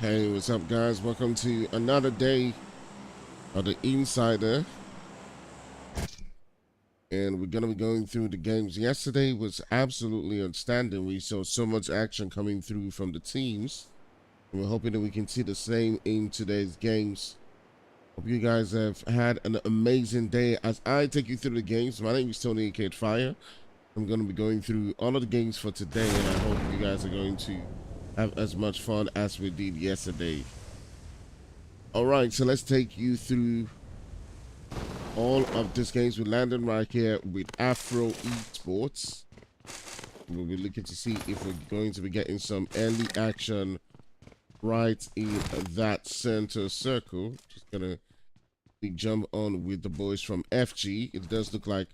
Hey, what's up, guys? Welcome to another day of the Insider. And we're going to be going through the games. Yesterday was absolutely outstanding. We saw so much action coming through from the teams. And we're hoping that we can see the same in today's games. Hope you guys have had an amazing day. As I take you through the games, my name is Tony Kate Fire. I'm going to be going through all of the games for today. And I hope you guys are going to have as much fun as we did yesterday. All right, so let's take you through all of these games. We're landing right here with Afro Esports. We'll be looking to see if we're going to be getting some early action right in that center circle. Just gonna jump on with the boys from FG. It does look like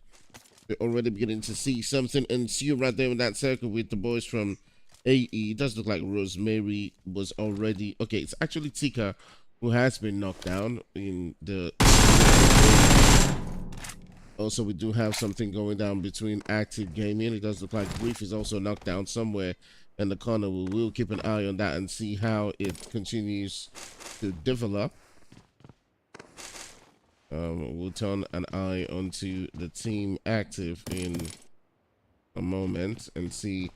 we're already beginning to see something ensue right there in that circle with the boys from AE. It does look like Rosemary was already... Okay, it's actually Tika who has been knocked down in the... Also, we do have something going down between Active Gaming. It does look like Brief is also knocked down somewhere in the corner. We will keep an eye on that and see how it continues to develop. We'll turn an eye onto the team Active in a moment and see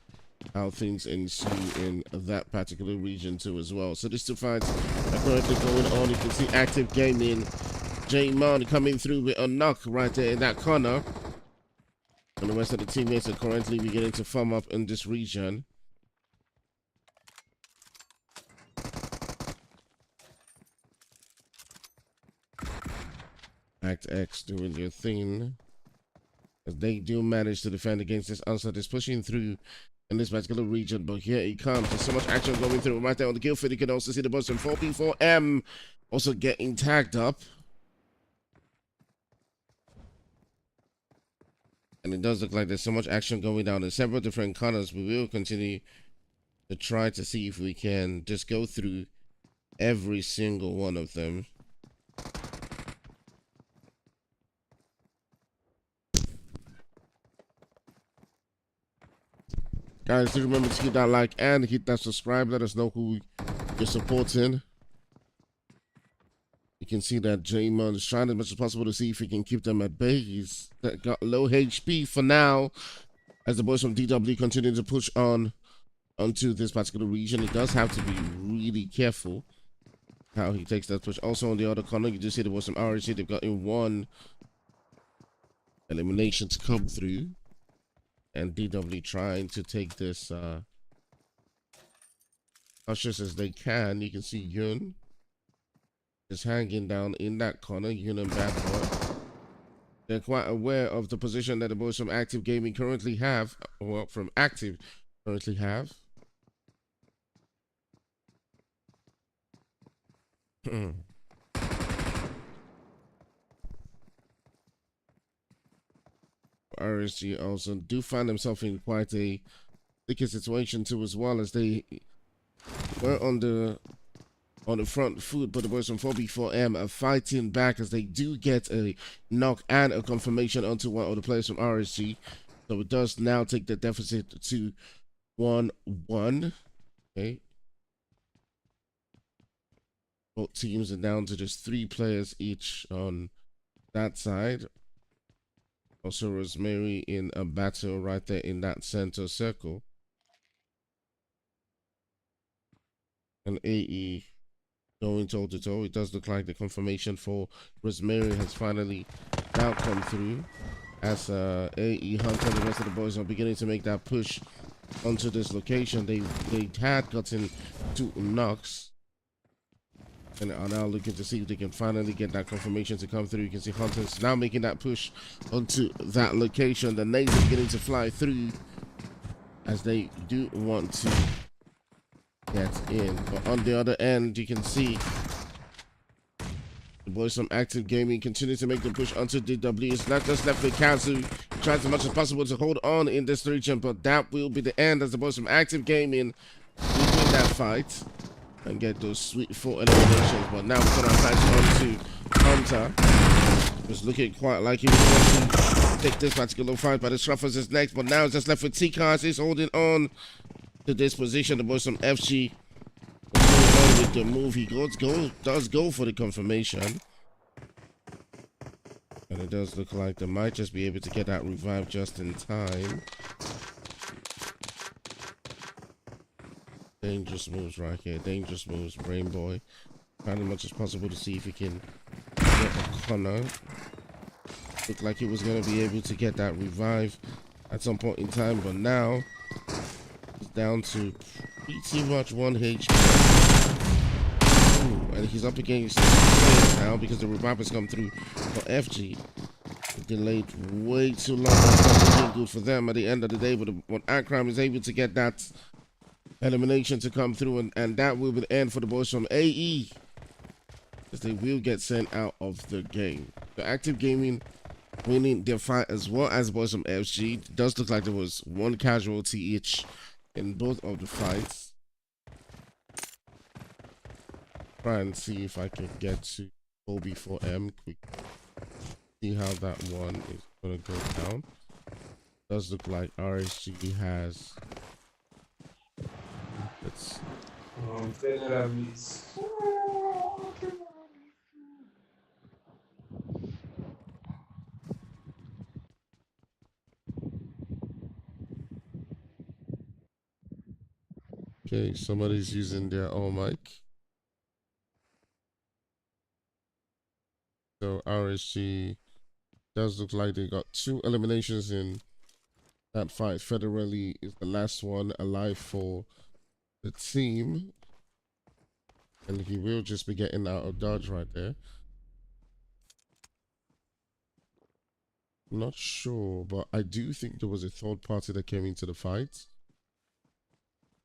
how things ensue in that particular region too as well. So these two fights are currently going on. You can see Active Gaming, J-Mon coming through with a knock right there in that corner. And the rest of the teammates are currently beginning to form up in this region. Act X doing your thing. As they do manage to defend against this onslaught. Is pushing through in this particular region, but here he comes. There's so much action going through right there on the kill feed. You can also see the boys from 4P4M also getting tagged up. And it does look like there's so much action going down in several different corners. We will continue to try to see if we can just go through every single one of them. Guys, do remember to hit that like and hit that subscribe. Let us know who you're supporting. You can see that J-Mon is trying as much as possible to see if he can keep them at bay. He's got low HP for now, as the boys from DW continue to push on onto this particular region. He does have to be really careful how he takes that push. Also on the other corner, you do see the boys from RSC. They've got in one elimination to come through. And DW trying to take this cautious as they can. You can see Yun just hanging down in that corner. Yun and Bad Boy. They're quite aware of the position that the boys from Active Gaming currently have. Well, from Active currently have. RSG also do find themselves in quite a sticky situation too, as well, as they were on the front foot, but the boys from 4B4M are fighting back as they do get a knock and a confirmation onto one of the players from RSG. So it does now take the deficit to 1-1. Okay. Both teams are down to just 3 players each on that side. Also, Rosemary in a battle right there in that center circle. And AE going toe to toe. It does look like the confirmation for Rosemary has finally now come through. As AE Hunter and the rest of the boys are beginning to make that push onto this location. They had gotten 2 knocks. And are now looking to see if they can finally get that confirmation to come through. You can see Hunters now making that push onto that location. The nades are beginning to fly through as they do want to get in. But on the other end, you can see the boys from Active Gaming continue to make the push onto DW. It's not just left with Kazu. Tries as much as possible to hold on in this region, but that will be the end as the boys from Active Gaming will win that fight and get those sweet 4 eliminations. But now we're gonna pass on to Hunter. Was looking quite like he was going to take this particular fight, but the Struffers is next. But now it's just left with T-Cars. He's holding on to this position. The boys from FG with the move. He does go for the confirmation. And it does look like they might just be able to get that revive just in time. Dangerous moves right here. Dangerous moves, Brain Boy. Trying as much as possible to see if he can get a corner. Looked like he was going to be able to get that revive at some point in time, but now he's down to pretty much 1 HP. Ooh, and he's up against players now because the revive has come through for FG. It delayed way too long. That's not good for them at the end of the day, but when Akram is able to get that elimination to come through, and that will be the end for the boys from AE, as they will get sent out of the game. The Active Gaming winning their fight as well as the boys from FG. It does look like there was 1 casualty each in both of the fights. Try and see if I can get to OB4M quick. See how that one is gonna go down. Does look like RSG has. Let's. Okay, somebody's using their own mic. So RSG does look like they got 2 eliminations in that fight. Federally is the last one alive for the team. And he will just be getting out of dodge right there. I'm not sure, but I do think there was a third party that came into the fight.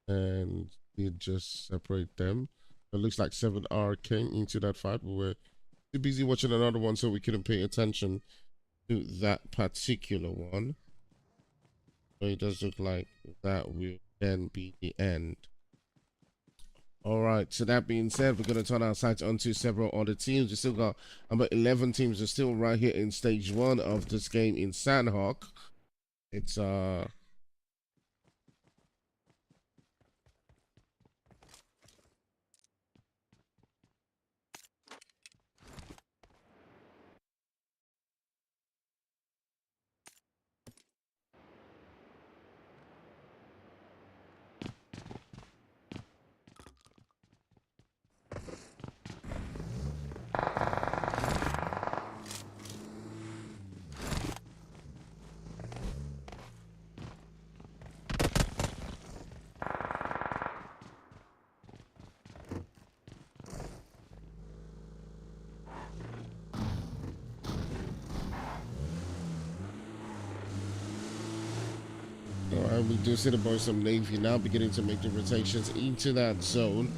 And did just separate them. It looks like 7R came into that fight. We were too busy watching another one, so we couldn't pay attention to that particular one. So it does look like that will then be the end. All right, so that being said, we're going to turn our sights onto several other teams. We still got about 11 teams are still right here in stage 1 of this game in Sandhawk. It's all right, we do see the boys from Navy now beginning to make the rotations into that zone.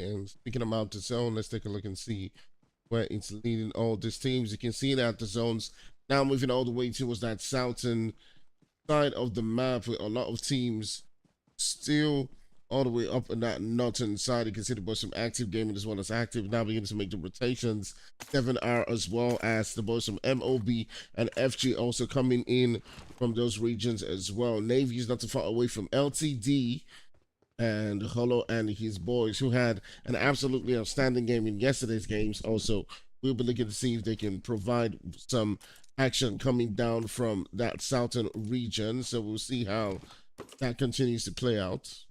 And speaking about the zone, let's take a look and see where it's leading all these teams. You can see that the zones now moving all the way towards that southern side of the map with a lot of teams still all the way up in that northern side. You can see the boys from Active Gaming as well as Active now beginning to make the rotations. 7R as well as the boys from MOB and FG also coming in from those regions as well. Navy is not too far away from LTD and Holo and his boys, who had an absolutely outstanding game in yesterday's games. Also, we'll be looking to see if they can provide some action coming down from that southern region. So we'll see how that continues to play out.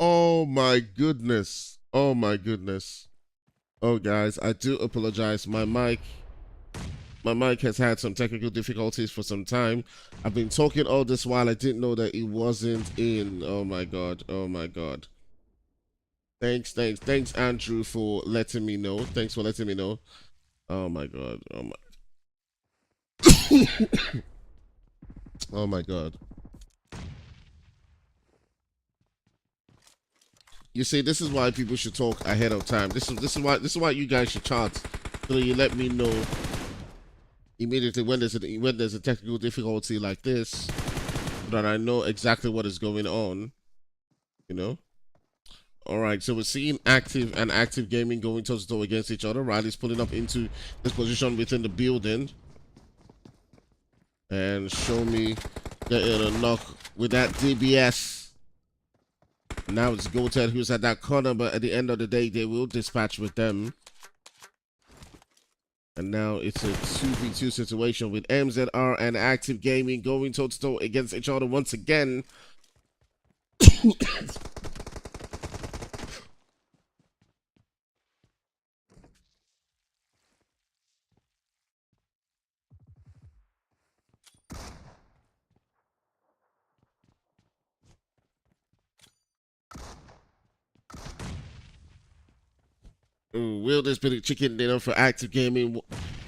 Oh my goodness. Oh my goodness. Oh guys, I do apologize. My mic has had some technical difficulties for some time. I've been talking all this while. I didn't know that it wasn't in. Oh my god. Oh my god. Thanks, Andrew, for letting me know. Thanks for letting me know. Oh my god. Oh my god. You see, this is why people should talk ahead of time. This is why you guys should chat, so that you let me know immediately when there's a technical difficulty like this, so that I know exactly what is going on. You know. All right, so we're seeing active gaming going toe to toe against each other. Riley's pulling up into this position within the building, and show me getting a knock with that DBS. Now it's Goathead who's at that corner, but at the end of the day, they will dispatch with them. And now it's a 2v2 situation with MZR and Active Gaming going toe to toe against each other once again. Will this be the chicken dinner for Active Gaming?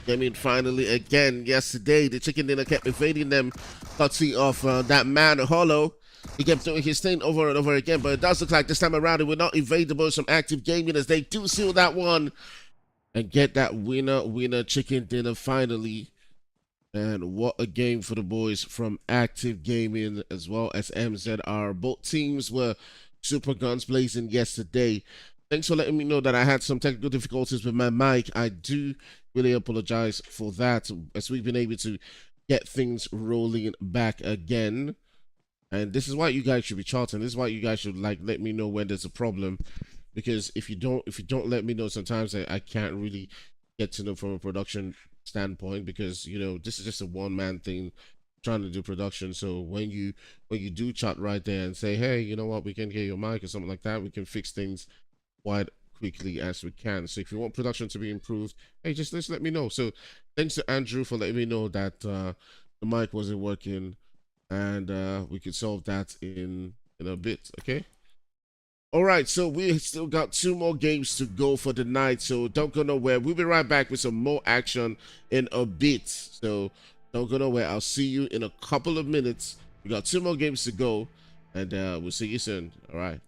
Gaming finally again yesterday. The chicken dinner kept evading them, courtesy of that man Hollow. He kept doing his thing over and over again, but it does look like this time around it will not evade the boys from Active Gaming as they do seal that one and get that winner chicken dinner finally. And what a game for the boys from Active Gaming as well as MZR. Both teams were super guns blazing yesterday. Thanks for letting me know that I had some technical difficulties with my mic. I do really apologize for that, as we've been able to get things rolling back again. And this is why you guys should be charting. This is why you guys should let me know when there's a problem, because if you don't let me know, sometimes I can't really get to know from a production standpoint, because this is just a one-man thing trying to do production. So when you do chat right there and say, hey, you know what, we can get your mic or something like that, we can fix things quite quickly as we can. So if you want production to be improved, hey, just let me know. So thanks to Andrew for letting me know that the mic wasn't working, and we could solve that in a bit. Okay. All right, so we still got 2 more games to go for the night, so don't go nowhere. We'll be right back with some more action in a bit. So don't go nowhere. I'll see you in a couple of minutes. We got 2 more games to go, and we'll see you soon. All right.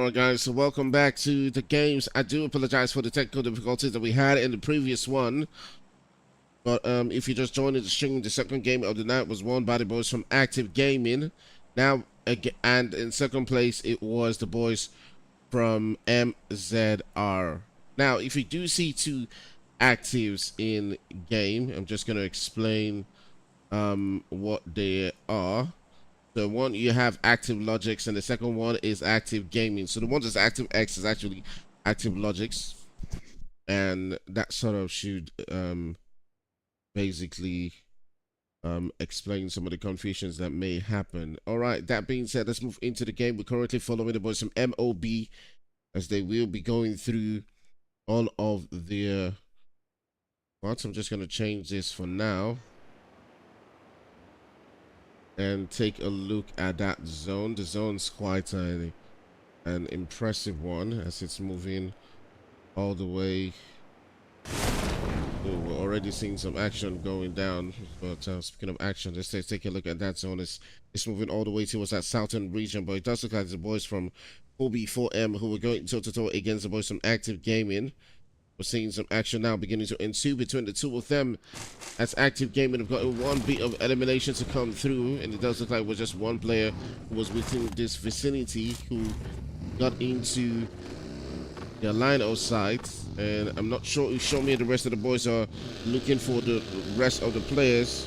Alright guys, so welcome back to the games. I do apologize for the technical difficulties that we had in the previous one. But if you just joined the stream, the second game of the night was won by the boys from Active Gaming. Now, and in second place, it was the boys from MZR. Now, if you do see two actives in game, I'm just going to explain what they are. The one you have Active Logics, and the second one is Active Gaming. So the one that's Active X is actually Active Logics, and that sort of should basically explain some of the confusions that may happen. All right, that being said, let's move into the game. We're currently following the boys from MOB as they will be going through all of their. What? I'm just going to change this for now and take a look at that zone. The zone's quite an impressive one as it's moving all the way. Oh, we're already seeing some action going down. But speaking of action, let's take a look at that zone. It's moving all the way towards that southern region, but it does look like the boys from 4B4M who are going toe-to-toe against the boys from Active Gaming. We're seeing some action now beginning to ensue between the two of them as Active Gaming have got one bit of elimination to come through, and it does look like it was just one player who was within this vicinity who got into their line of sight, and I'm not sure if Show Me and the rest of the boys are looking for the rest of the players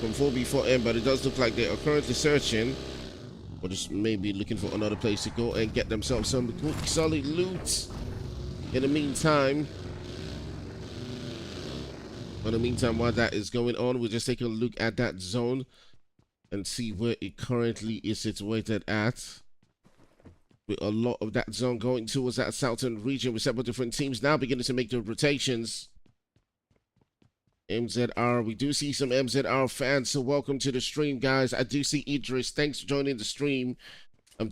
from 4B4M, but it does look like they are currently searching, or just maybe looking for another place to go and get themselves some good solid loot. In the meantime, while that is going on, we'll just take a look at that zone and see where it currently is situated at. With a lot of that zone going towards that southern region with several different teams now beginning to make the rotations. MZR, we do see some MZR fans, so welcome to the stream, guys. I do see Idris. Thanks for joining the stream.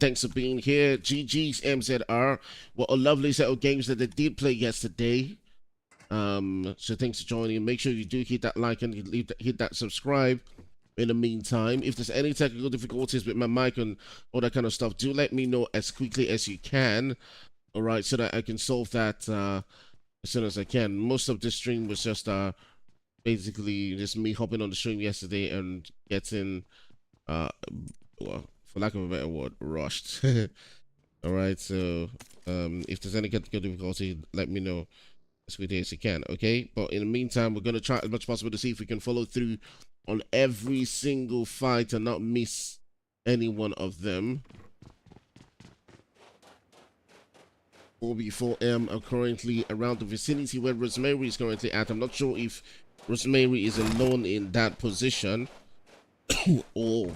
Thanks for being here. GG's MZR. What a lovely set of games that they did play yesterday. So thanks for joining. Make sure you do hit that like and hit that subscribe. In the meantime, if there's any technical difficulties with my mic and all that kind of stuff, do let me know as quickly as you can. All right, so that I can solve that as soon as I can. Most of this stream was just basically just me hopping on the stream yesterday and getting well, for lack of a better word, rushed. All right, so if there's any technical difficulty, let me know as quickly as you can. Okay, but in the meantime, we're gonna try as much as possible to see if we can follow through on every single fight and not miss any one of them. 4B4M are currently around the vicinity where Rosemary is currently at. I'm not sure if Rosemary is alone in that position or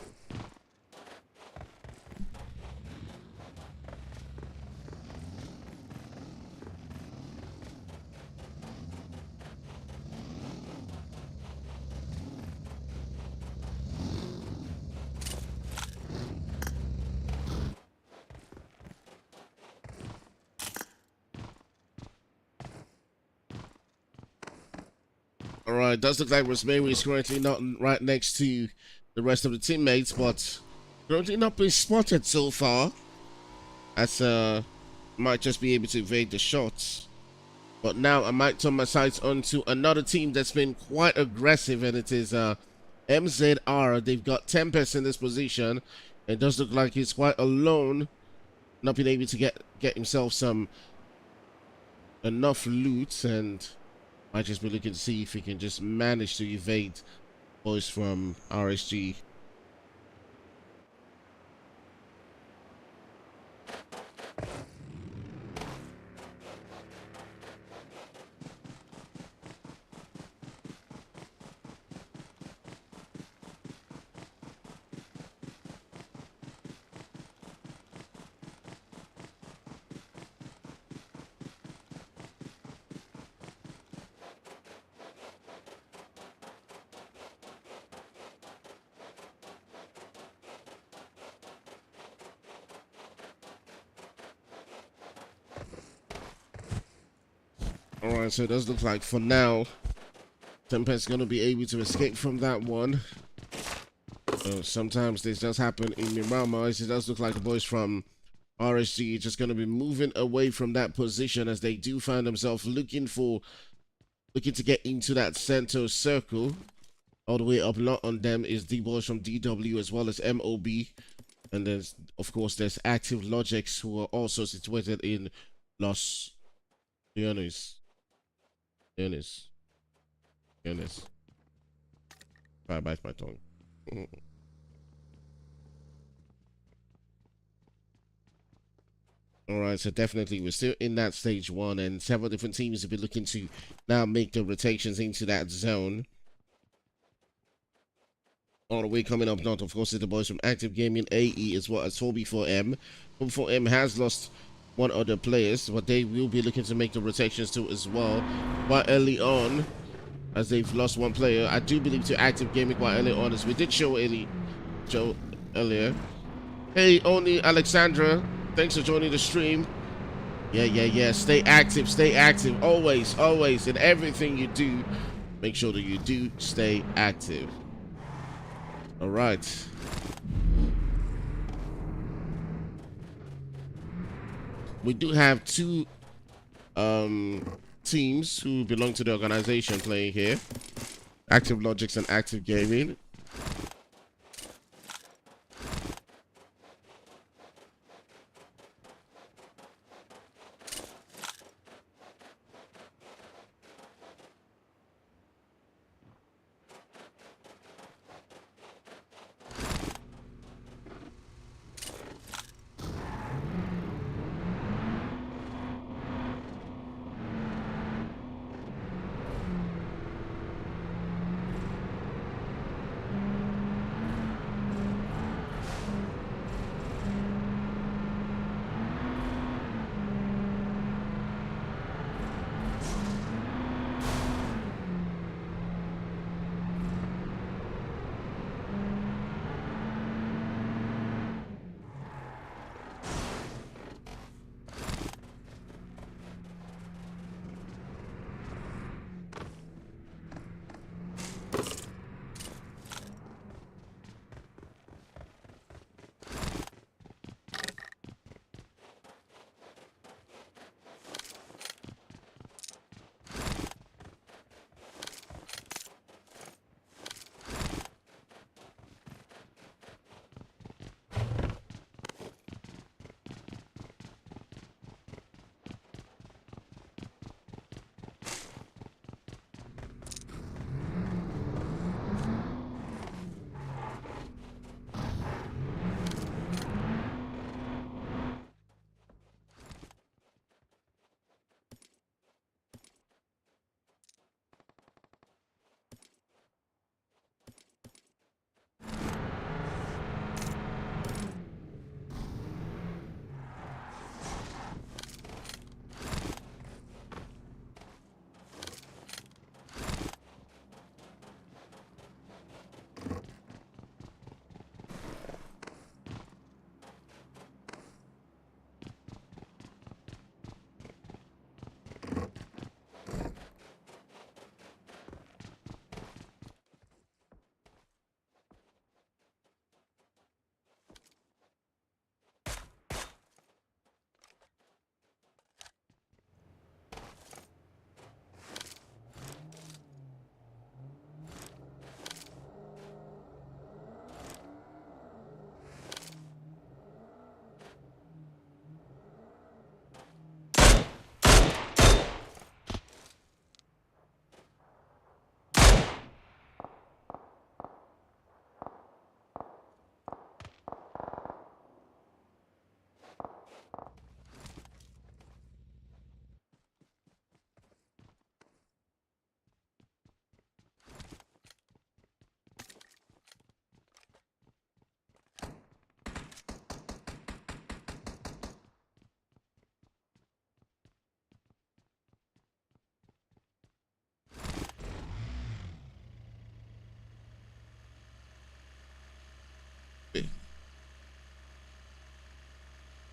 Alright, does look like Rosemary is currently not right next to the rest of the teammates, but currently not been spotted so far. As might just be able to evade the shots. But now I might turn my sights onto another team that's been quite aggressive, and it is MZR. They've got Tempest in this position. It does look like he's quite alone, not being able to get himself some enough loot, and might just be looking to see if he can just manage to evade boys from RSG. Alright, so it does look like for now Tempest's gonna be able to escape from that one. Sometimes this does happen in Mirama's. It does look like the boys from RSG just going to be moving away from that position as they do find themselves looking to get into that center circle. All the way up not on them is D-Boys from DW as well as MOB. And then, of course, there's Active Logics who are also situated in Los Leones. I bite my tongue. All right, so definitely we're still in that stage one, and several different teams will be looking to now make the rotations into that zone. All the way coming up north, of course, is the boys from Active Gaming AE as well as 4B4M. 4B4M has lost one of the players, but they will be looking to make the rotations too as well quite early on, as they've lost one player. I do believe to Active Gaming quite early on, as we did show earlier. Hey, Oni Alexandra, thanks for joining the stream. Yeah. Stay active. Always. In everything you do, make sure that you do stay active. All right. We do have two teams who belong to the organization playing here. Active Logics and Active Gaming.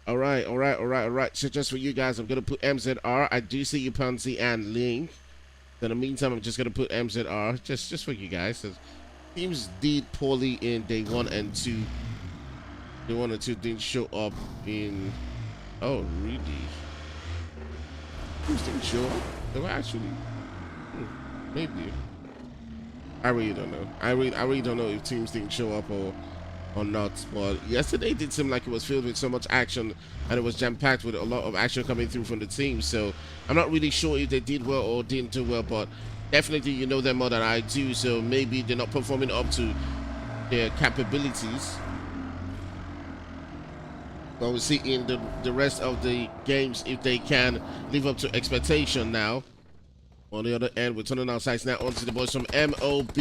All right. So just for you guys, I'm gonna put MZR. I do see you, Pansy and Link. In the meantime, I'm just gonna put MZR just for you guys. So teams did poorly in day 1 and 2. Day 1 and 2 didn't show up in Oh, really? Who's think sure? They were actually, maybe. I really don't know. I really don't know if teams didn't show up or not. But yesterday did seem like it was filled with so much action, and it was jam packed with a lot of action coming through from the team. So I'm not really sure if they did well or didn't do well, but definitely you know them more than I do. So maybe they're not performing up to their capabilities. But we'll see in the rest of the games if they can live up to expectation now. On the other end, we're turning our sights now onto the boys from MOB.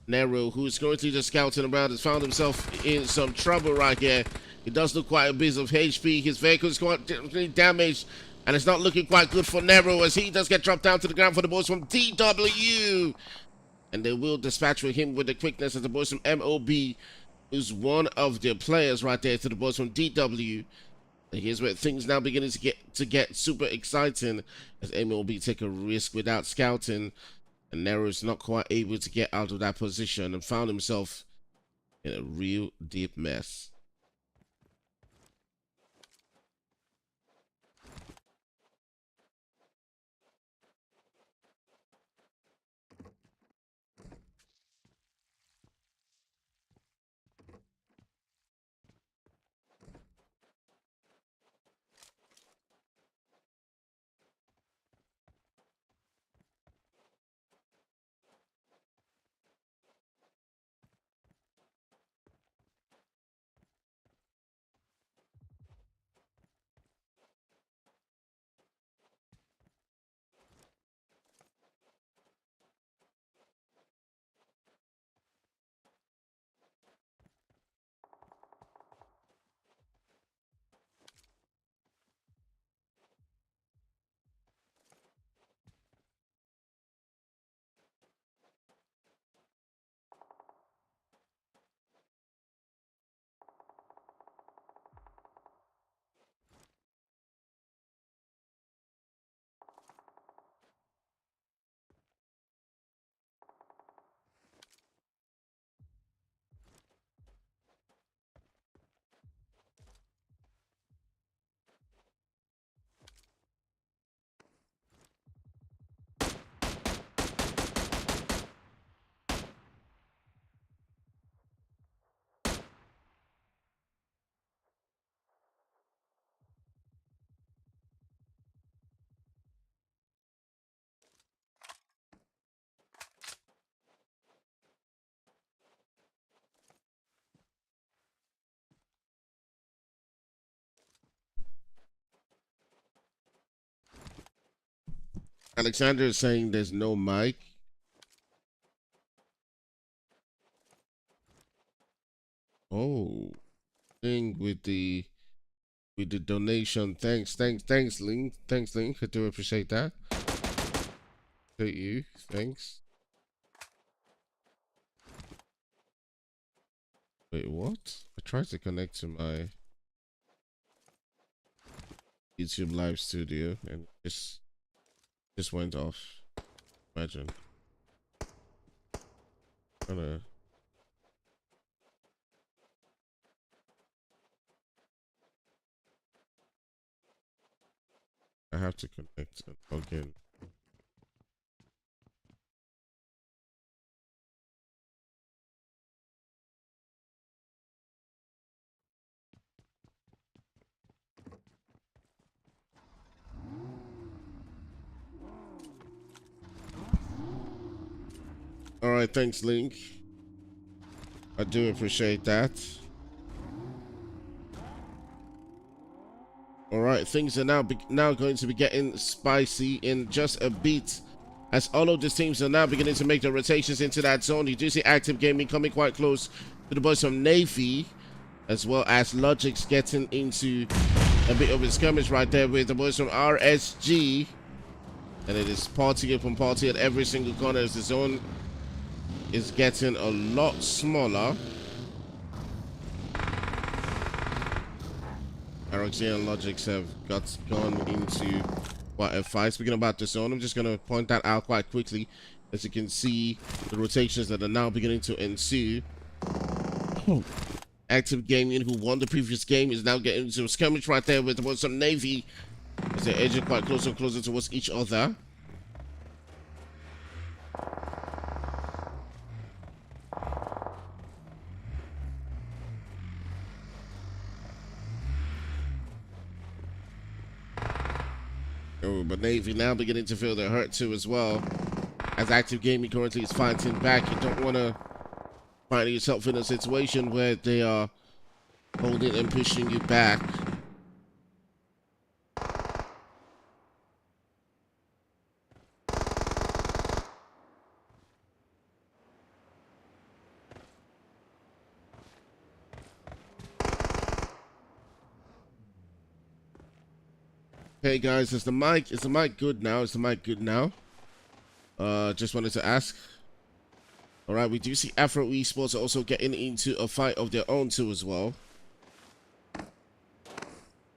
Nero, who's currently just scouting around, has found himself in some trouble right here. He does look quite a bit of HP. His vehicle is quite damaged, and it's not looking quite good for Nero as he does get dropped down to the ground for the boys from DW. And they will dispatch with him with the quickness as the boys from MOB, who's one of their players right there, to the boys from DW. And here's where things now beginning to get super exciting as MLB take a risk without scouting, and Nero's not quite able to get out of that position and found himself in a real deep mess. Alexander is saying there's no mic. Oh, thing with the donation. Thanks, Link. Thanks, Link. I do appreciate that. Appreciate you. Thanks. Wait, what? I tried to connect to my YouTube live studio and just went off. Imagine. Gonna I have to connect and log in. All right, thanks, Link. I do appreciate that. All right, things are now going to be getting spicy in just a bit, as all of the teams are now beginning to make their rotations into that zone. You do see Active Gaming coming quite close to the boys from Navy, as well as Logic's getting into a bit of a skirmish right there with the boys from RSG. And it is party upon party at every single corner as the zone is getting a lot smaller. RXG and Logics have gone into quite a fight. Speaking about the zone, I'm just going to point that out quite quickly. As you can see, the rotations that are now beginning to ensue. Active Gaming, who won the previous game, is now getting into a skirmish right there with some Navy as they're edging quite closer and closer towards each other. Oh, but Navy now beginning to feel the hurt too as well. As Active Gaming currently is fighting back, you don't want to find yourself in a situation where they are holding and pushing you back. Hey guys, is the mic good now? Is the mic good now? Just wanted to ask. All right, we do see Afro Esports also getting into a fight of their own too as well.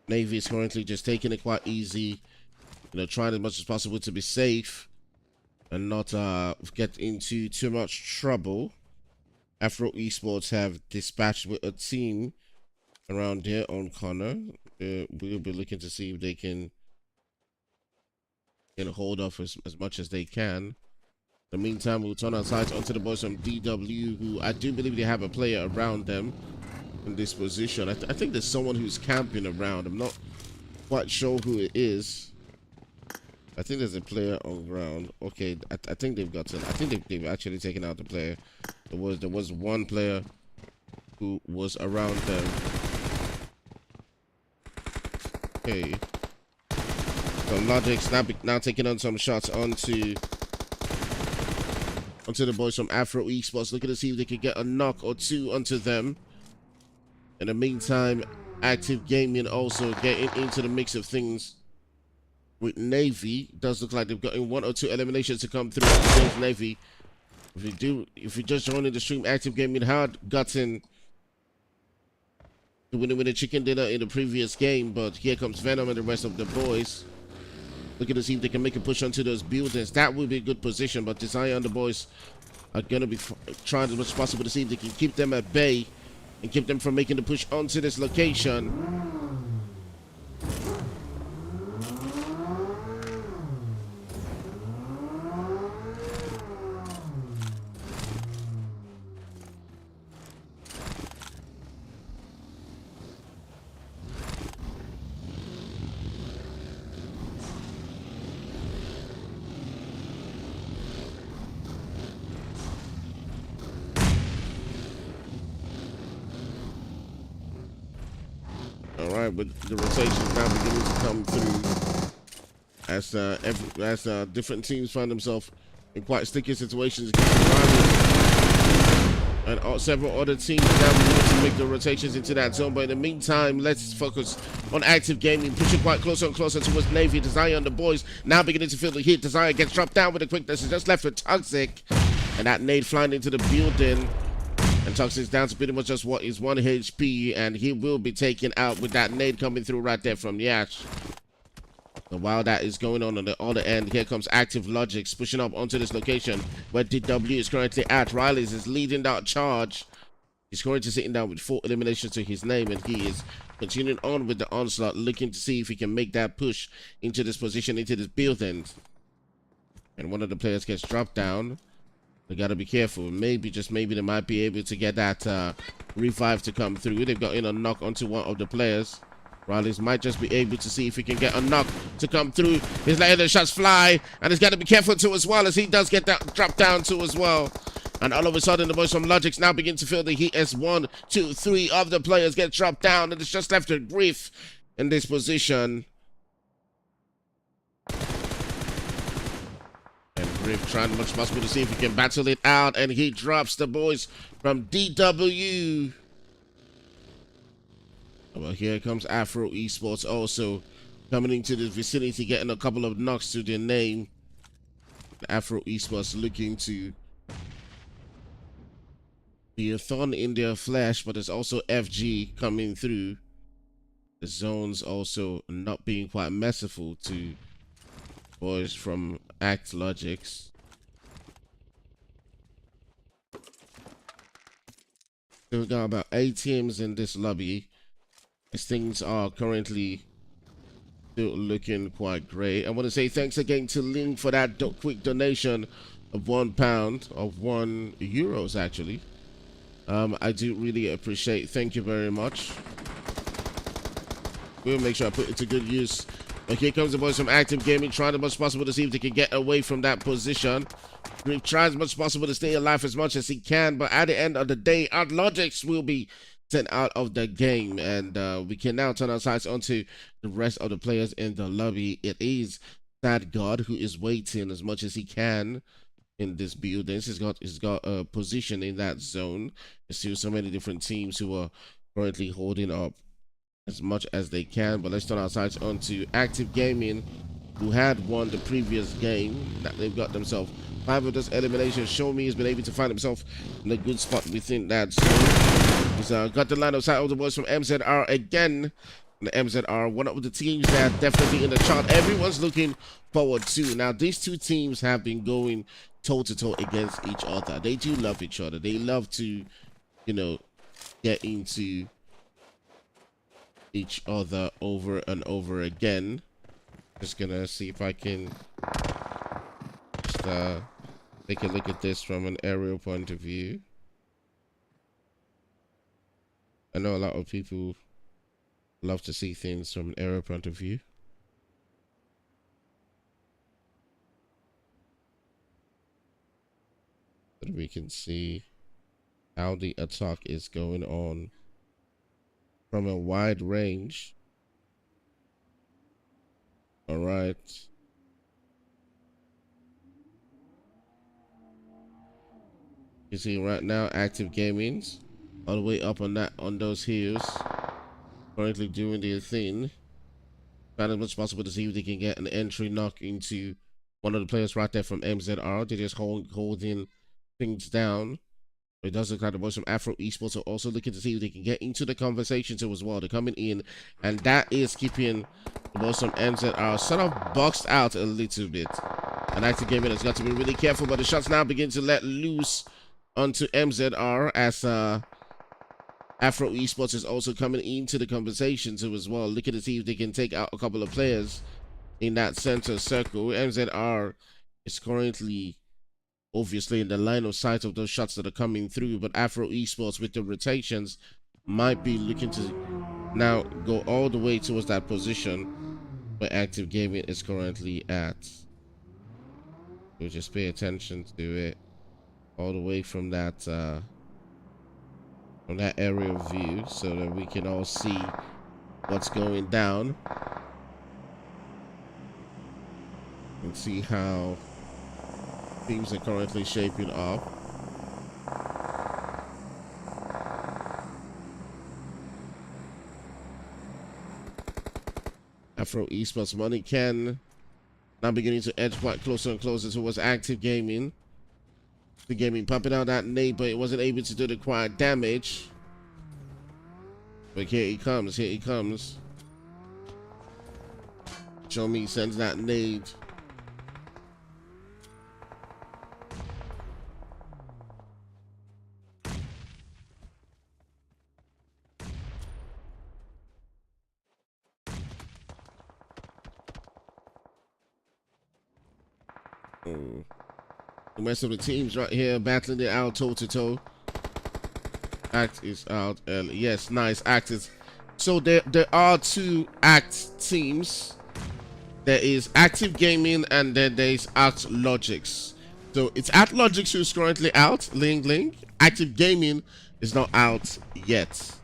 Navy is currently just taking it quite easy, you know, trying as much as possible to be safe and not get into too much trouble. Afro Esports have dispatched with a team around their own corner. We'll be looking to see if they can hold off as much as they can. In the meantime, we'll turn our sights onto the boys from DW, who I do believe they have a player around them in this position. I think there's someone who's camping around. I'm not quite sure who it is. I think there's a player on ground. Okay, I think they've gotten. I think they've actually taken out the player. There was one player who was around them. Okay. So Logic's now taking on some shots onto the boys from Afro Esports, looking to see if they can get a knock or two onto them. In the meantime, Active Gaming also getting into the mix of things with Navy. Does look like they've gotten 1 or 2 eliminations to come through against Navy. If you just joined the stream, Active Gaming had gotten the winner with a chicken dinner in the previous game, but here comes Venom and the rest of the boys, looking to see if they can make a push onto those buildings. That would be a good position, but Desire and the boys are going to be trying as much as possible to see if they can keep them at bay and keep them from making the push onto this location. All right, but the rotations now beginning to come through as different teams find themselves in quite sticky situations and several other teams now beginning to make the rotations into that zone. But in the meantime, let's focus on Active Gaming, pushing quite closer and closer towards Navy. Desire and the boys now beginning to feel the heat. Desire gets dropped down with a quickness. It's just left with Toxic, and that nade flying into the building. And Toxic's down to pretty much just what is 1 HP, and he will be taken out with that nade coming through right there from Yash. And while that is going on the other end, here comes Active Logics pushing up onto this location where DW is currently at. Riley's is leading that charge. He's currently sitting down with 4 eliminations to his name, and he is continuing on with the onslaught, looking to see if he can make that push into this position, into this building. And one of the players gets dropped down. They got to be careful. Maybe, just maybe, they might be able to get that revive to come through. They've got in a knock onto one of the players. Riley's might just be able to see if he can get a knock to come through. He's letting the shots fly, and he's got to be careful too as well, as he does get that drop down too as well. And all of a sudden, the boys from Logics now begin to feel the heat as 1, 2, 3 of the players get dropped down, and it's just left with Griff in this position. Griff trying as much as possible to see if he can battle it out, and he drops the boys from DW. Well, here comes Afro Esports also coming into the vicinity, getting a couple of knocks to their name. Afro Esports looking to be a thorn in their flesh, but there's also FG coming through. The zones also not being quite merciful to boys from Act Logics. So we've got about 8 teams in this lobby. As things are currently still looking quite great. I want to say thanks again to Link for that quick donation of £1, of €1 actually. I do really appreciate. Thank you very much. We'll make sure I put it to good use. Okay, here comes the boys from Active Gaming, trying as much as possible to see if they can get away from that position. We've tried as much as possible to stay alive as much as he can, but at the end of the day, our logics will be sent out of the game, and we can now turn our sights onto the rest of the players in the lobby. It is Sad God who is waiting as much as he can in this building. He's got a position in that zone. There's still so many different teams who are currently holding up as much as they can, but let's turn our sights onto Active Gaming, who had won the previous game. That they've got themselves 5 of those eliminations. Show Me has been able to find himself in a good spot within that zone. He's got the line of sight of the boys from MZR again. The MZR, one of the teams that are definitely in the chart everyone's looking forward to. Now, these two teams have been going toe-to-toe against each other. They do love each other. They love to, you know, get into each other over and over again. Just gonna see if I can just take a look at this from an aerial point of view. I know a lot of people love to see things from an aerial point of view. So that we can see how the attack is going on from a wide range. All right. You see right now, Active Gaming's all the way up on those hills, currently doing their thing. Trying as much as possible to see if they can get an entry knock into one of the players right there from MZR. They're just holding things down. It does look like the boys from Afro Esports are also looking to see if they can get into the conversation too as well. They're coming in, and that is keeping the boys from MZR sort of boxed out a little bit. And Active Gaming has got to be really careful, but the shots now begin to let loose onto MZR as Afro Esports is also coming into the conversation too as well, looking to see if they can take out a couple of players in that center circle. MZR is currently obviously in the line of sight of those shots that are coming through, but Afro Esports with the rotations might be looking to now go all the way towards that position where Active Gaming is currently at. So just pay attention to it all the way from that aerial view so that we can all see what's going down and see how things are currently shaping up. Afro Esports money can now beginning to edge quite closer and closer towards Active Gaming. The Gaming pumping out that nade, but it wasn't able to do the required damage. But here he comes, here he comes. Show Me sends that nade. The rest of the teams right here battling it out toe to toe. Act is out early. Yes, nice. Act is. So there are 2 Act teams. There is Active Gaming and then there's Act Logics. So it's Act Logics who's currently out. Link. Active Gaming is not out yet.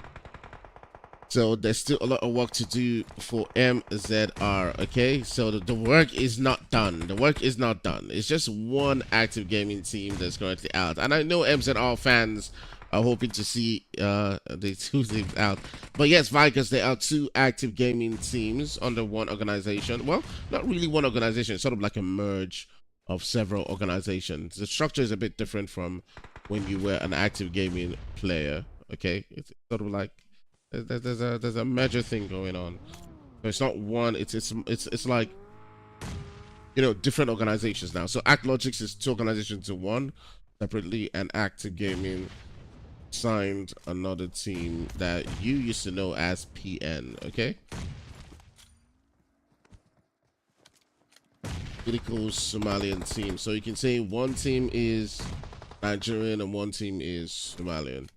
So there's still a lot of work to do for MZR, okay? So the work is not done. The work is not done. It's just one Active Gaming team that's currently out. And I know MZR fans are hoping to see the 2 teams out. But yes, Vikers, there are 2 Active Gaming teams under one organization. Well, not really one organization. It's sort of like a merge of several organizations. The structure is a bit different from when you were an Active Gaming player, okay? It's sort of like there's a major thing going on. So it's not one. It's like, you know, different organizations now. So Act Logics is 2 organizations to one separately, and Active Gaming signed another team that you used to know as PN, okay? Really cool Somalian team. So you can say one team is Nigerian and one team is Somalian.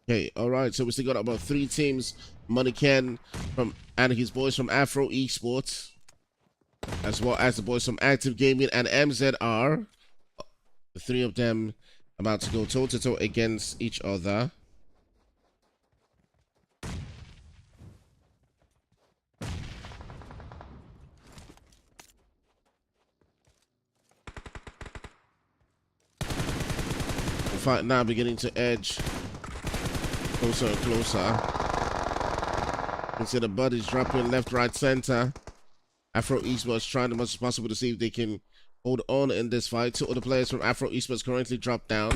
Okay, all right. So we still got about 3 teams. Money Ken from and his boys from Afro Esports, as well as the boys from Active Gaming and MZR. The 3 of them about to go toe-to-toe against each other. The fight now beginning to edge closer and closer. You can see the buddies dropping left, right, center. Afro Esports trying as much as possible to see if they can hold on in this fight. 2 other players from Afro Esports currently dropped down.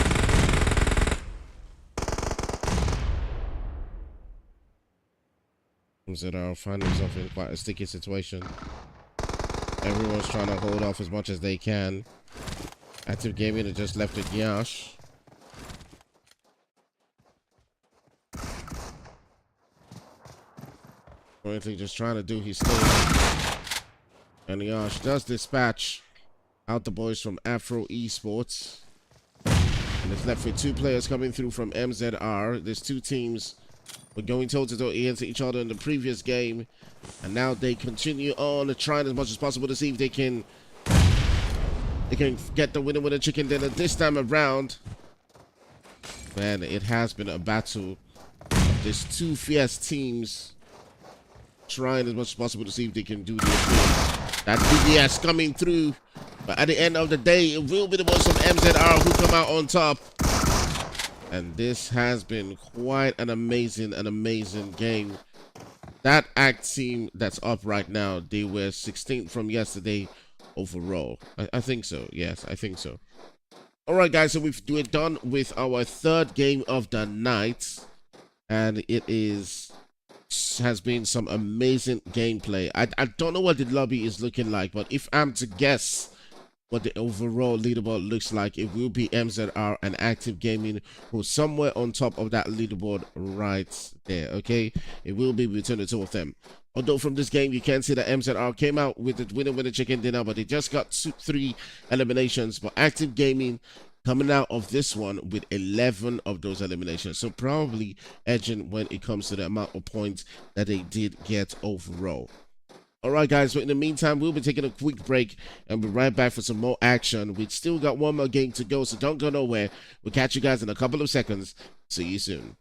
That are finding themselves in quite a sticky situation. Everyone's trying to hold off as much as they can. Active Gaming had just left it Yash. Currently just trying to do his thing. And Yash does dispatch out the boys from Afro Esports. And it's left with 2 players coming through from MZR. There's 2 teams were going toe-to-toe against each other in the previous game. And now they continue on trying as much as possible to see if they can get the winner chicken dinner this time around. Man, it has been a battle. There's 2 fierce teams trying as much as possible to see if they can do their thing. That BDS coming through. But at the end of the day, it will be the boys from MZR who come out on top. And this has been quite an amazing game. That ACT team that's up right now, they were 16th from yesterday overall. I think so. Yes, I think so. All right, guys. So we're done with our 3rd game of the night. And it has been some amazing gameplay. I don't know what the lobby is looking like, but if I'm to guess what the overall leaderboard looks like, it will be MZR and Active Gaming who's somewhere on top of that leaderboard right there, okay? It will be between the 2 of them. Although from this game, you can see that MZR came out with the winner chicken dinner, but they just got 3 eliminations. But Active Gaming coming out of this one with 11 of those eliminations. So probably edging when it comes to the amount of points that they did get overall. All right, guys, but in the meantime, we'll be taking a quick break and we'll be right back for some more action. We've still got 1 more game to go, so don't go nowhere. We'll catch you guys in a couple of seconds. See you soon.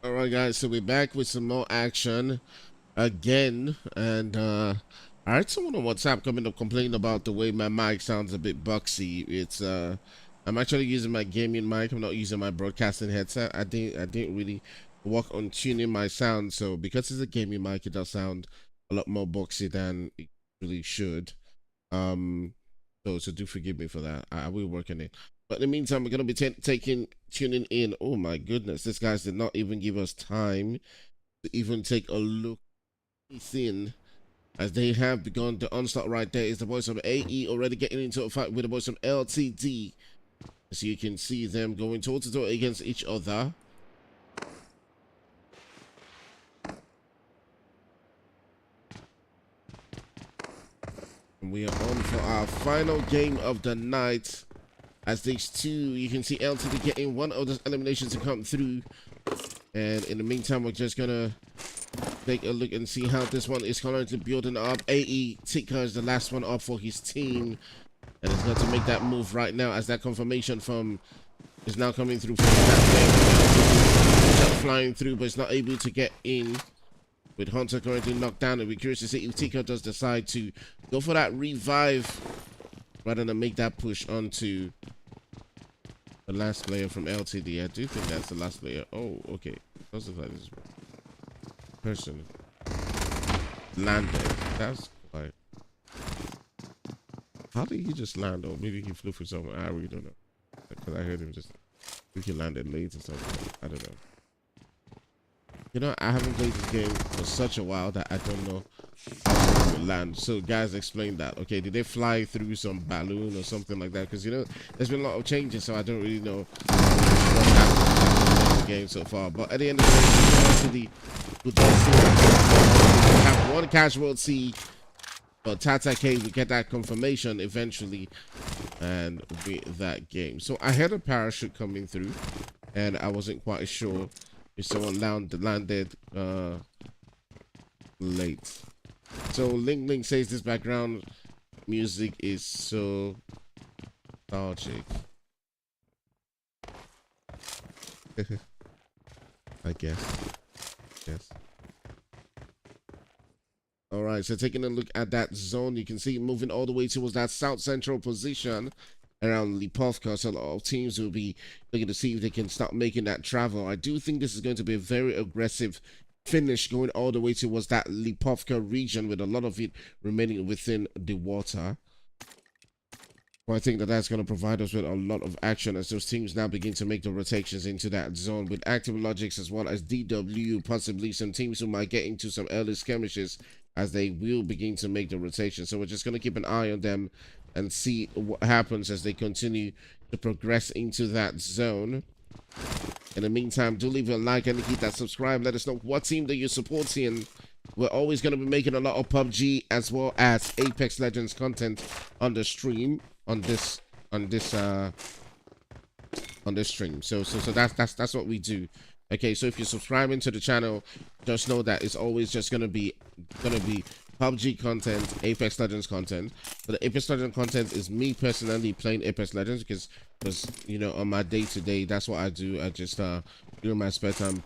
All right, guys. So we're back with some more action again, and I heard someone on WhatsApp coming up complaining about the way my mic sounds a bit boxy. I'm actually using my gaming mic. I'm not using my broadcasting headset. I didn't really work on tuning my sound, so because it's a gaming mic, it does sound a lot more boxy than it really should. Um, so do forgive me for that. I will work on it. But in the meantime, we're gonna be tuning in. Oh my goodness, this guys did not even give us time to even take a look in, as they have begun the onslaught. Right there is the boys from AE already getting into a fight with the boys from LTD. So you can see them going toe to toe against each other. And we are on for our final game of the night. As these two, you can see LTD getting one of those eliminations to come through. And in the meantime, we're just gonna take a look and see how this one is going to building up. AE Tika is the last one up for his team, and it's going to make that move right now as that confirmation from is now coming through from that flying through, but it's not able to get in. With Hunter currently knocked down, and we're curious to see if Tika does decide to go for that revive rather than make that push onto the last player from LTD. I do think that's the last player. Oh, okay. It does look like this person landed. That's quite. How did he just land? Or maybe he flew for somewhere. I really don't know. Because I heard him just. I think he landed late or something. I don't know. You know, I haven't played this game for such a while that I don't know how to land. So, guys, explain that. Okay, did they fly through some balloon or something like that? Because, you know, there's been a lot of changes, so I don't really know what happened in the game so far. But at the end of the day, we have one casualty, but Tata K will get that confirmation eventually and with that game. So I had a parachute coming through, and I wasn't quite sure if someone landed late. So Ling says this background music is so nostalgic. I guess. Yes. All right, so taking a look at that zone, you can see it moving all the way towards that south central position around Lipovka. So a lot of teams will be looking to see if they can start making that travel. I do think this is going to be a very aggressive finish going all the way towards that Lipovka region, with a lot of it remaining within the water. Well, I think that that's going to provide us with a lot of action as those teams now begin to make the rotations into that zone with active logics as well as DW, possibly some teams who might get into some early skirmishes as they will begin to make the rotation. So we're just going to keep an eye on them and see what happens as they continue to progress into that zone. In the meantime, do leave a like and hit that subscribe. Let us know what team that you're supporting. We're always going to be making a lot of PUBG as well as Apex Legends content on the stream on this stream. So that's what we do. Okay, so if you're subscribing to the channel, just know that it's always just gonna be PUBG content, Apex Legends content. But the Apex Legends content is me personally playing Apex Legends because you know, on my day-to-day, that's what I do. I just during my spare time,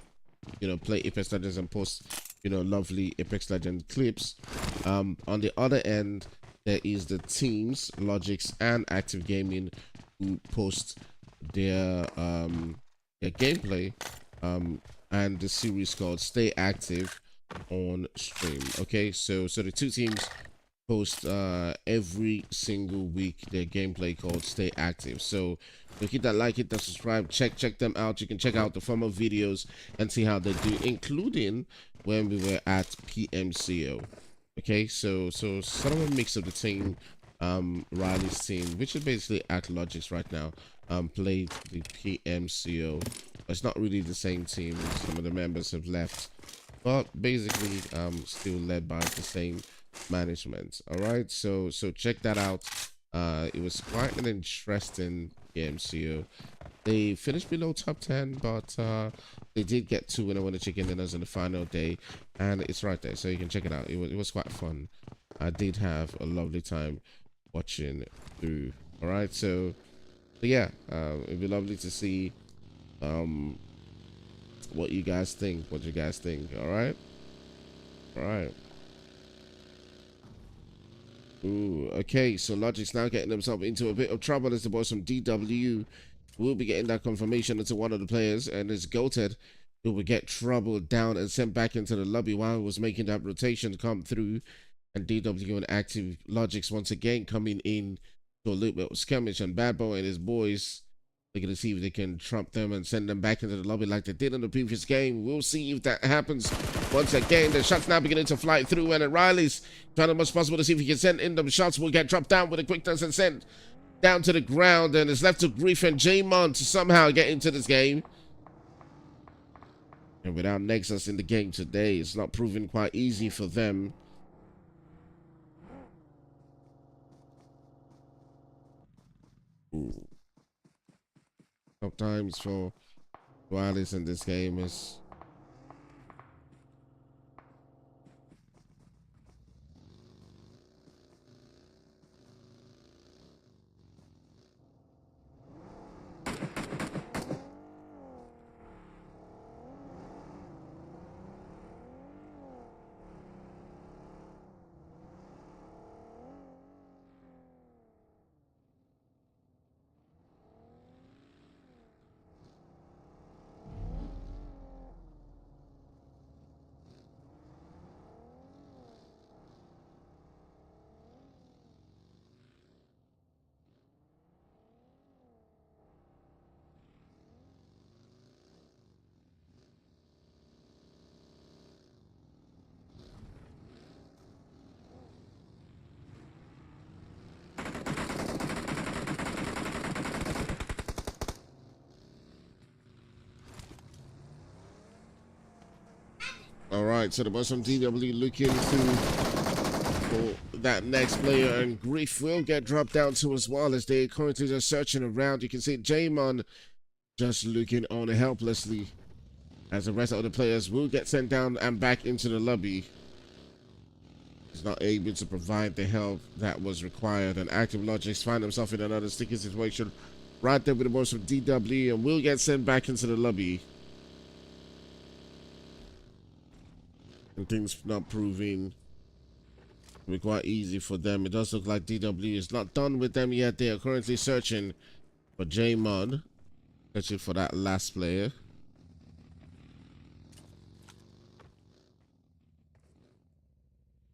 you know, play Apex Legends and post, you know, lovely Apex Legends clips. On the other end, there is the teams, Logics and Active Gaming, who post their gameplay and the series called Stay Active on stream. Okay, so the two teams post every single week their gameplay called Stay Active. So hit that like, hit that subscribe, check them out. You can check out the former videos and see how they do, including when we were at PMCO. Okay, so sort of a mix of the team, Riley's team, which is basically at Logics right now, played the PMCO. It's not really the same team. Some of the members have left, but basically still led by the same management. All right, so check that out. It was quite an interesting PMCO. They finished below top 10, but they did get 2 winner chicken dinners on the final day, and it's right there, so you can check it out. It was quite fun. I did have a lovely time watching through. All right, so yeah, it'd be lovely to see what you guys think. What you guys think. All right. All right. Ooh, okay, so Logic's now getting himself into a bit of trouble as the boys from DW will be getting that confirmation into one of the players, and it's Goated who will get troubled down and sent back into the lobby while he was making that rotation come through, and DW and active Logics once again coming in to a little bit of skirmish, and Bad Boy and his boys looking to see if they can trump them and send them back into the lobby like they did in the previous game. We'll see if that happens. Once again, the shots now beginning to fly through, and Riley's trying as much as possible to see if he can send in them shots. Will get dropped down with a quickness and sent down to the ground, and it's left to Grief and J-Mon to somehow get into this game. And without Nexus in the game today, it's not proving quite easy for them. Ooh. Sometimes for Wireless in this game is all right. So the boys from DW looking for that next player, and Grief will get dropped down to as well as they currently just searching around. You can see J-Mon just looking on helplessly as the rest of the players will get sent down and back into the lobby. He's not able to provide the help that was required, and Active Logics find himself in another sticky situation right there with the boys from DW, and will get sent back into the lobby. And things not proving to be quite easy for them. It does look like DW is not done with them yet. They are currently searching for J-Mon, searching for that last player.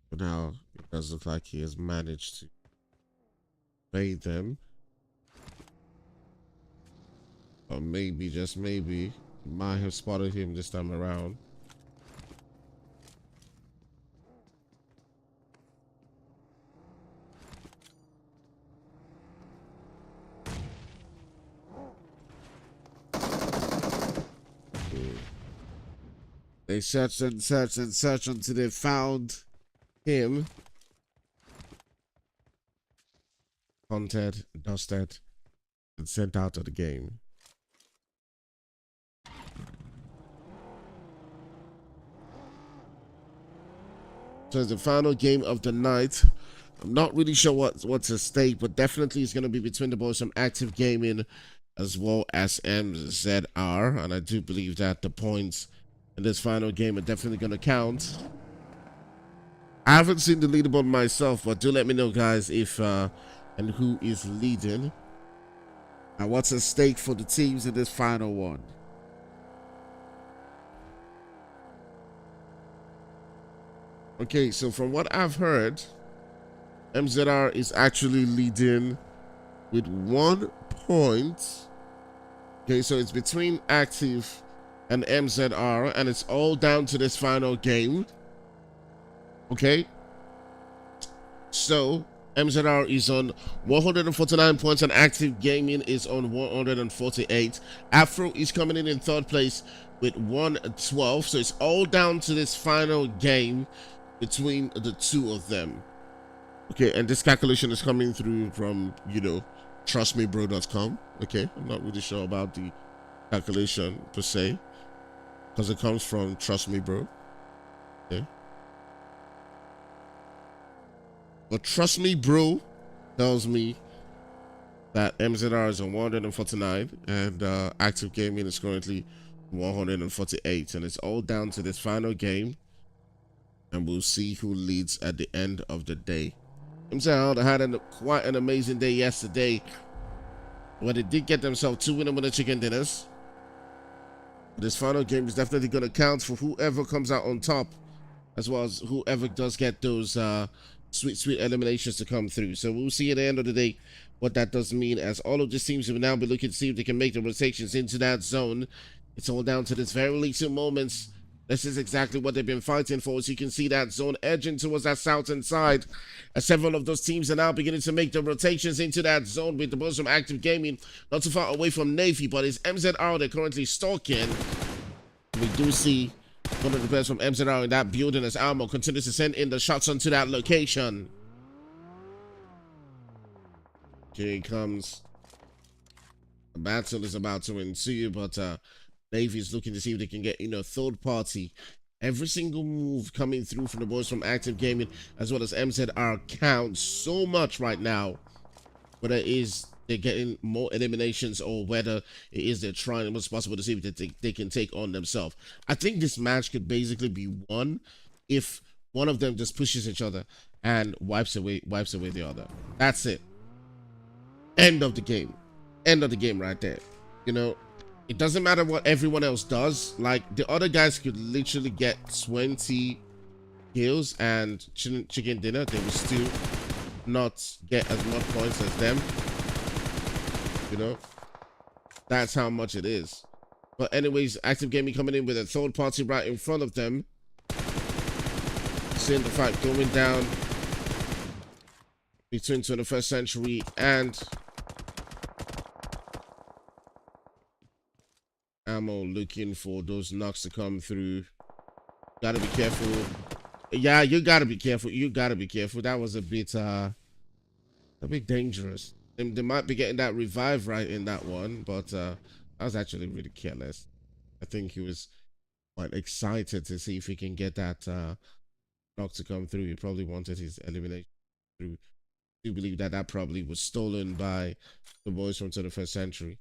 But now it does look like he has managed to evade them. Or maybe, just maybe, might have spotted him this time around. They searched and searched and searched until they found him. Hunted, dusted, and sent out of the game. So it's the final game of the night. I'm not really sure what's at stake, but definitely it's going to be between the boys from Active Gaming as well as MZR, and I do believe that the points in this final game are definitely going to count. I haven't seen the leaderboard myself, but do let me know, guys, if and who is leading and what's at stake for the teams in this final one. Okay, so from what I've heard, MZR is actually leading with 1 point. Okay, so it's between Active and MZR, and it's all down to this final game. Okay, so MZR is on 149 points and Active Gaming is on 148. Afro is coming in third place with 112. So it's all down to this final game between the two of them. Okay, and this calculation is coming through from, you know, trustmebro.com. Okay, I'm not really sure about the calculation per se, because it comes from Trust Me Bro. Okay. But Trust Me Bro tells me that MZR is on 149 and Active Gaming is currently 148, and it's all down to this final game, and we'll see who leads at the end of the day. Himself had quite an amazing day yesterday, where they did get themselves 2 winner chicken dinners. This final game is definitely going to count for whoever comes out on top, as well as whoever does get those sweet eliminations to come through. So we'll see at the end of the day what that does mean, as all of these teams will now be looking to see if they can make the rotations into that zone. It's all down to this very recent moments. This is exactly what they've been fighting for. As you can see, that zone edging towards that southern side, as several of those teams are now beginning to make the rotations into that zone, with the boys from Active Gaming not too far away from Navy, but it's MZR they're currently stalking. We do see one of the players from MZR in that building as Almo continues to send in the shots onto that location. Here he comes. The battle is about to ensue, but Navy is looking to see if they can get, third party. Every single move coming through from the boys from Active Gaming, as well as MZR, counts so much right now. Whether it is they're getting more eliminations, or whether it is they're trying as much as possible to see if they can take on themselves. I think this match could basically be won if one of them just pushes each other and wipes away the other. That's it. End of the game. End of the game right there. It doesn't matter what everyone else does. Like, the other guys could literally get 20 kills and chicken dinner. They will still not get as much points as them. That's how much it is. But anyways, Active Gaming coming in with a third party right in front of them. Seeing the fight going down between 21st Century and Ammo, looking for those knocks to come through. Gotta be careful. Yeah, you gotta be careful. That was a bit dangerous. They might be getting that revive right in that one, but I was actually really careless. I think he was quite excited to see if he can get that knock to come through. He probably wanted his elimination through. I do believe that probably was stolen by the boys from 21st Century.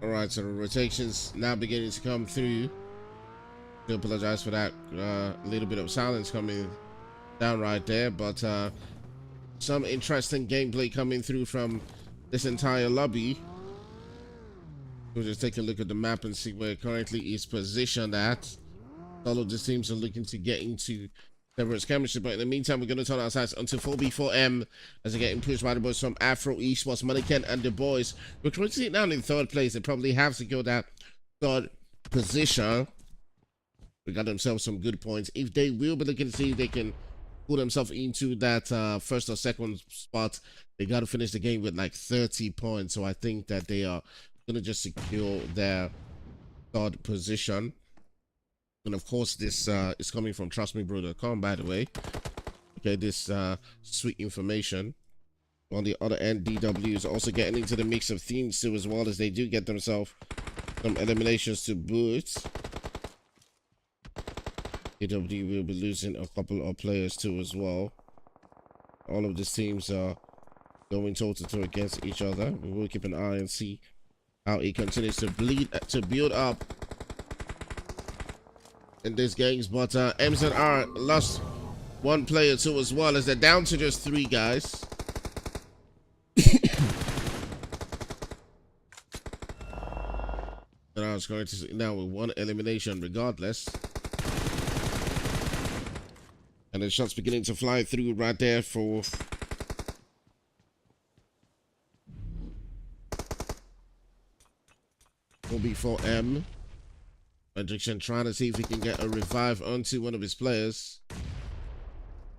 Alright, so the rotations now beginning to come through. Do apologize for that little bit of silence coming down right there, but some interesting gameplay coming through from this entire lobby. We'll just take a look at the map and see where it currently is positioned at. All of the teams are looking to get into Everett's chemistry, but in the meantime, we're going to turn our sights onto 4B4M as they're getting pushed by the boys from Afro Esports, Moneyken, and the boys. We're currently down in third place. They probably have secured that third position. They got themselves some good points. If they will be looking to see if they can pull themselves into that first or second spot, they got to finish the game with like 30 points. So I think that they are going to just secure their third position. And of course, this is coming from trustmebro.com, by the way. Okay, this sweet information. On the other end, DW is also getting into the mix of themes too, as well, as they do get themselves some eliminations to boot. DW will be losing a couple of players too as well. All of these teams are going toe-to-toe against each other. We will keep an eye and see how it continues to build up in these games. But MZR lost one player too as well, as they're down to just 3 guys. And I was going to see now with 1 elimination regardless. And the shots beginning to fly through right there for B4M. Addiction trying to see if he can get a revive onto one of his players.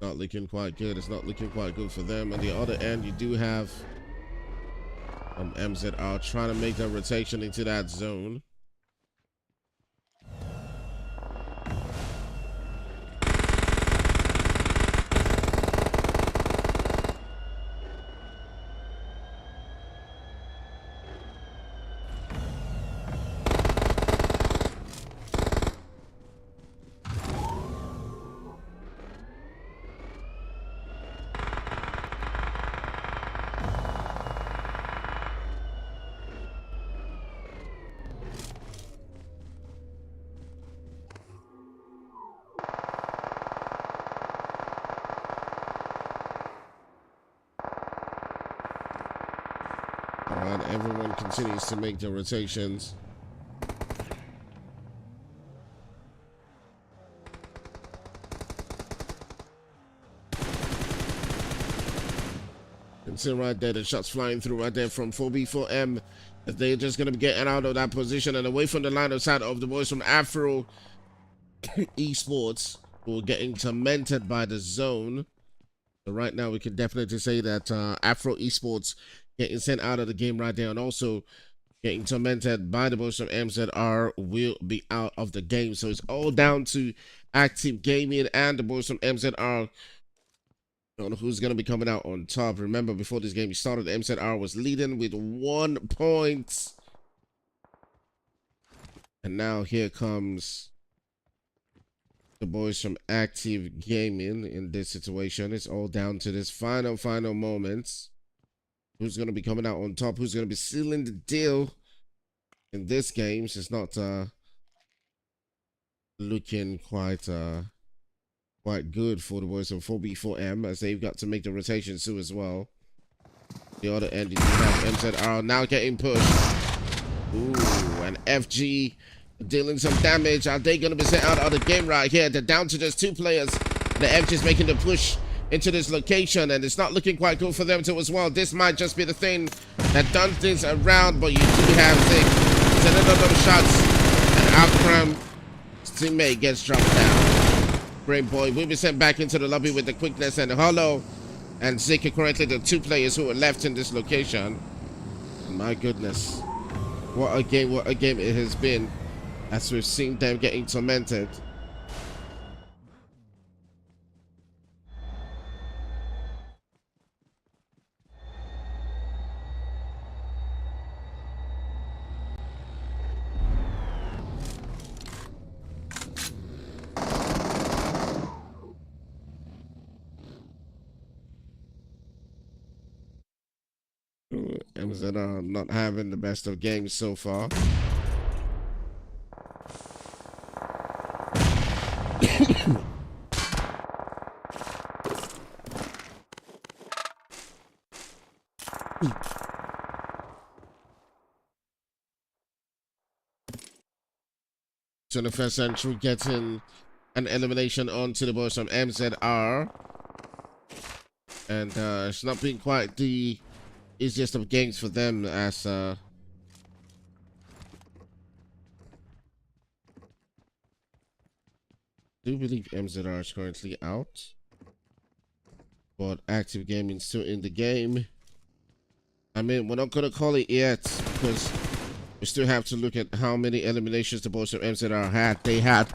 Not looking quite good. It's not looking quite good for them. On the other end, you do have MZR trying to make a rotation into that zone. Alright, everyone continues to make their rotations. You can see right there the shots flying through right there from 4B4M, as they're just going to be getting out of that position and away from the line of sight of the boys from Afro Esports, who are getting tormented by the zone. So right now we can definitely say that Afro Esports getting sent out of the game right there, and also getting tormented by the boys from MZR will be out of the game. So it's all down to Active Gaming and the boys from MZR on who's going to be coming out on top. Remember, before this game started, MZR was leading with 1 point. And now here comes the boys from Active Gaming in this situation. It's all down to this final moments. Who's going to be coming out on top? Who's going to be sealing the deal in this game? It's not looking quite good for the boys of 4B4M, as they've got to make the rotations too as well. The other end, you have MZR now getting pushed. Ooh, and FG dealing some damage. Are they going to be sent out of the game right here? They're down to just 2 players. The FG is making the push into this location, and it's not looking quite good for them too as well. This might just be the thing that done things around, but you do have Zik sending another shots, and Akram's teammate gets dropped down. Great boy will be sent back into the lobby with the quickness and Hollow and Zik are currently the 2 players who are left in this location. My goodness, what a game it has been, as we've seen them getting tormented. MZR not having the best of games so far. So the first entry getting an elimination onto the boys from MZR. And it's not been quite the easiest of games for them, as I do believe MZR is currently out, but Active Gaming still in the game. I mean, we're not gonna call it yet because we still have to look at how many eliminations the boys of MZR had. They had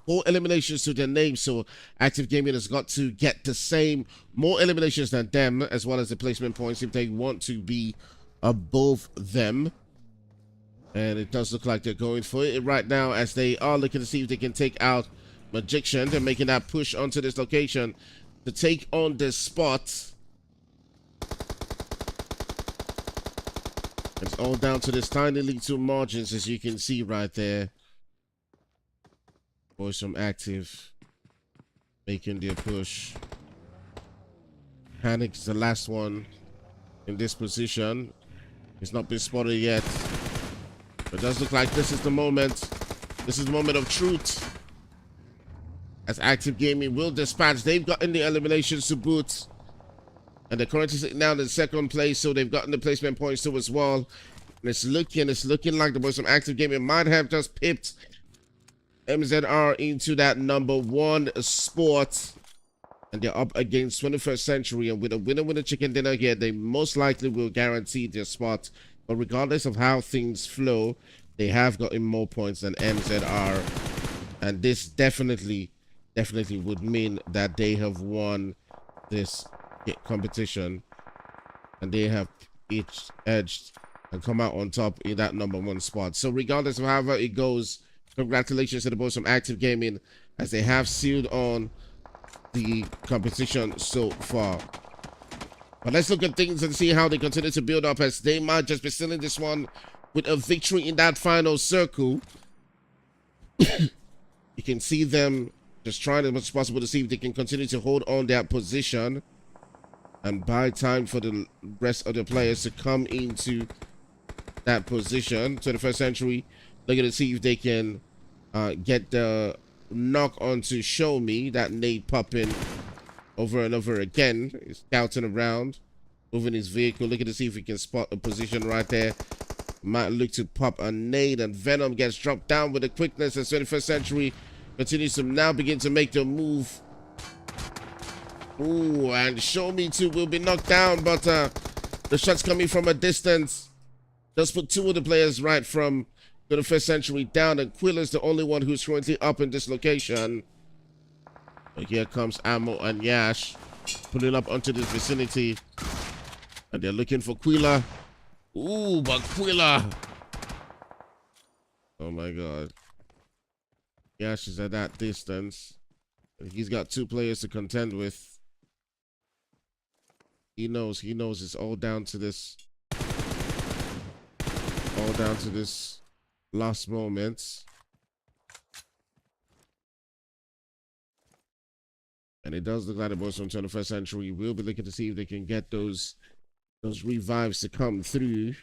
4 eliminations to their name, so Active Gaming has got to get the same, more eliminations than them, as well as the placement points if they want to be above them. And it does look like they're going for it right now, as they are looking to see if they can take out Magician. They're making that push onto this location to take on this spot. It's all down to this tiny little margins, as you can see right there. Boys from Active making their push. Panic's the last one in this position. It's not been spotted yet. But it does look like this is the moment. This is the moment of truth. As Active Gaming will dispatch. They've gotten the eliminations to boot. And they're currently sitting down in second place, so they've gotten the placement points too as well. And it's looking like the boys from Active Gaming might have just pipped MZR into that #1 spot. And they're up against 21st Century. And with a winner chicken dinner here, they most likely will guarantee their spot. But regardless of how things flow, they have gotten more points than MZR. And this definitely would mean that they have won this competition, and they have each edged and come out on top in that #1 spot. So regardless of however it goes, congratulations to the boys from Active Gaming, as they have sealed on the competition so far. But let's look at things and see how they continue to build up, as they might just be sealing this one with a victory in that final circle. You can see them just trying as much as possible to see if they can continue to hold on their position and buy time for the rest of the players to come into that position. 21st Century looking to see if they can get the knock on to Show Me. That nade popping over and over again. He's scouting around, moving his vehicle, looking to see if he can spot a position right there. Might look to pop a nade, and Venom gets dropped down with the quickness as 21st Century continues to now begin to make the move. Ooh, and Show Me too will be knocked down, but the shots coming from a distance does put 2 of the players right from 21st Century down, and Quilla's the only one who's currently up in this location. But here comes Ammo and Yash pulling up onto this vicinity, and they're looking for Quilla. Ooh, but Quilla! Oh my god. Yash is at that distance. He's got 2 players to contend with. He knows it's all down to this. All down to this last moment. And it does look like the boys from 21st Century will be looking to see if they can get those revives to come through.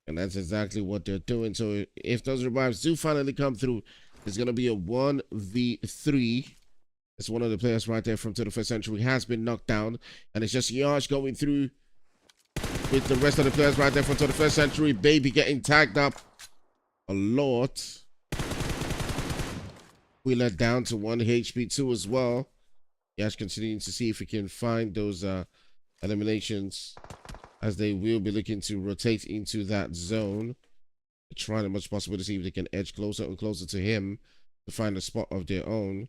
And that's exactly what they're doing. So if those revives do finally come through, it's going to be a 1v3. It's one of the players right there from 21st Century has been knocked down. And it's just Yash going through with the rest of the players right there from 21st Century. Baby getting tagged up a lot. We let down to 1 HP too as well. Yash continuing to see if he can find those eliminations, as they will be looking to rotate into that zone, trying as much as possible to see if they can edge closer and closer to him to find a spot of their own.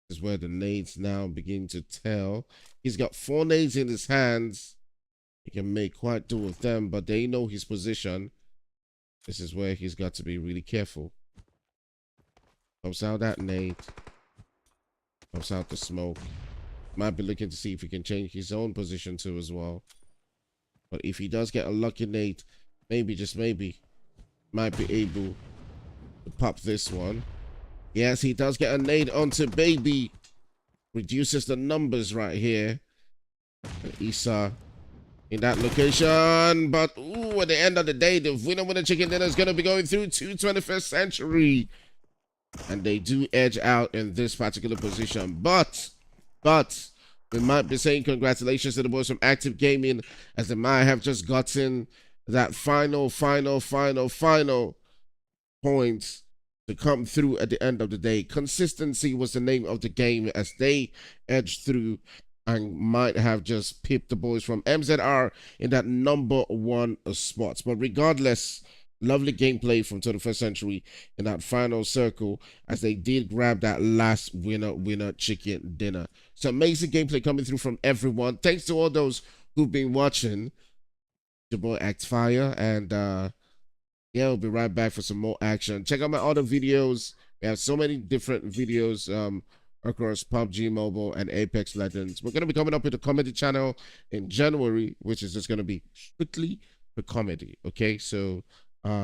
This is where the nades now begin to tell. He's got 4 nades in his hands. He can make quite do with them, but they know his position. This is where he's got to be really careful. Pops out that nade. Pops out the smoke. Might be looking to see if he can change his own position too as well. But if he does get a lucky nade, maybe, just maybe, might be able to pop this one. Yes, he does get a nade onto Baby. Reduces the numbers right here. And Issa in that location. But, ooh, at the end of the day, the winner chicken dinner is going to be going through to 21st Century. And they do edge out in this particular position. But, we might be saying congratulations to the boys from Active Gaming, as they might have just gotten that final points to come through at the end of the day. Consistency was the name of the game as they edged through and might have just pipped the boys from MZR in that number one spot. But regardless, lovely gameplay from 21st Century in that final circle as they did grab that last winner chicken dinner. So amazing gameplay coming through from everyone. Thanks to all those who've been watching. Your boy Act Fire, and yeah, we'll be right back for some more action. Check out my other videos. We have so many different videos across PUBG Mobile and Apex Legends. We're going to be coming up with a comedy channel in January, which is just going to be strictly for comedy. Okay, so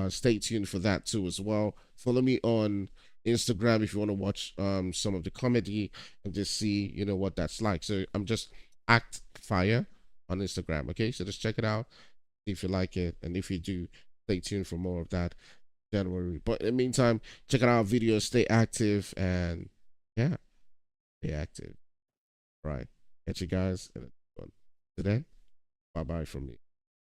stay tuned for that too as well. Follow me on Instagram if you want to watch some of the comedy and just see, you know, what that's like. So I'm just Act Fire on Instagram. Okay, so just check it out if you like it, and if you do, stay tuned for more of that January. But in the meantime, check out our videos, stay active, and yeah, stay active. All right, catch you guys in the next one. Today, bye bye from me.